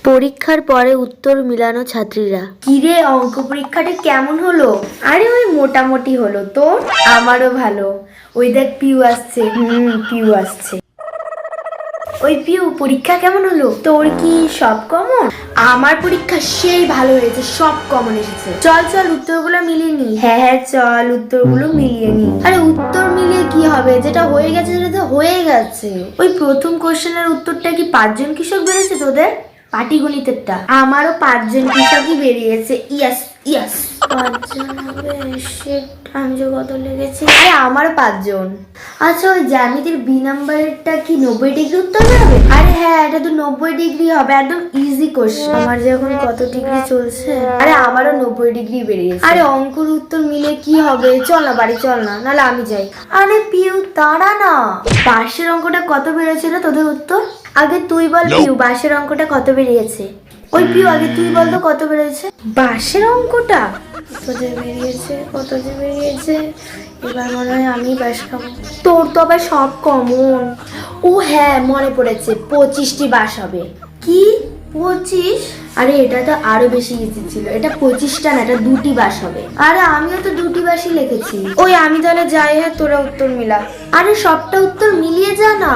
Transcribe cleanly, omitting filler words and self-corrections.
পরীক্ষার পরে উত্তর মিলানো ছাত্রীরা। কিরে, অঙ্ক পরীক্ষাটা কেমন হলো? আরে ওই মোটামুটি হলো। তোর? আমারও ভালো। ওই দেখ পিউ আসছে। পিউ আসছে। ওই পিউ, পরীক্ষা কেমন হলো? তোর কি সব কমন? আমার পরীক্ষা সেই ভালো হয়েছে, সব কমন এসেছে। চল চল উত্তরগুলো মিলিয়ে নি। হ্যাঁ চল উত্তরগুলো মিলিয়ে নি। আরে উত্তর মিলিয়ে কি হবে, যেটা হয়ে গেছে সেটা তো হয়ে গেছে। ওই প্রথম কোশ্চেনের উত্তরটা কি 5 জন কৃষক বেড়েছে তোদের? পাটিগণিতেরটা আমারও 5 জন কৃষকই বেরিয়েছে। Yes yes. 5 জন হবে, আমি যে কত লেগেছি। আরে আমারও 5 জন। আচ্ছা, ওই জ্যামিতির বি নাম্বারেরটা কি 90 ডিগ্রি উত্তর হবে? আরে হ্যাঁ, এটা তো 90 ডিগ্রি হবে, একদম ইজি কোশ্চেন। আমার যে এখন কত ডিগ্রি চলছে? আরে আমারও 90 ডিগ্রি বেরিয়েছে। আরে অঙ্কের উত্তর মিলে কি হবে, চল না বাড়ি চল না, নাহলে আমি যাই। আরে পিউ দাঁড়া না, পাশের অঙ্কটা কত বেরিয়েছিল তোদের উত্তর? আগে তুই বল পিউ, বাসের অঙ্কটা কত বেরিয়েছে? ওই পিউ আগে তুই বল তো কত বেরিয়েছে বাসের অঙ্কটা? তোদের বেরিয়েছে কত যে বেরিয়েছে? এবার মনে হয় আমি বাস খাবো। তোর তো আবার সব কমন। ও হ্যাঁ, মনে পড়েছে, 25টি বাস হবে। কি 25? আরে এটা তো আরো বেশি ইজি ছিল, এটা 25টা না, এটা 2টি বাস হবে। আরে আমিও তো 2টি বাসই লিখেছি। ওই আমি তাহলে যাই, হ্যাঁ তোরা উত্তর মিলা। আরে সবটা উত্তর মিলিয়ে যা না।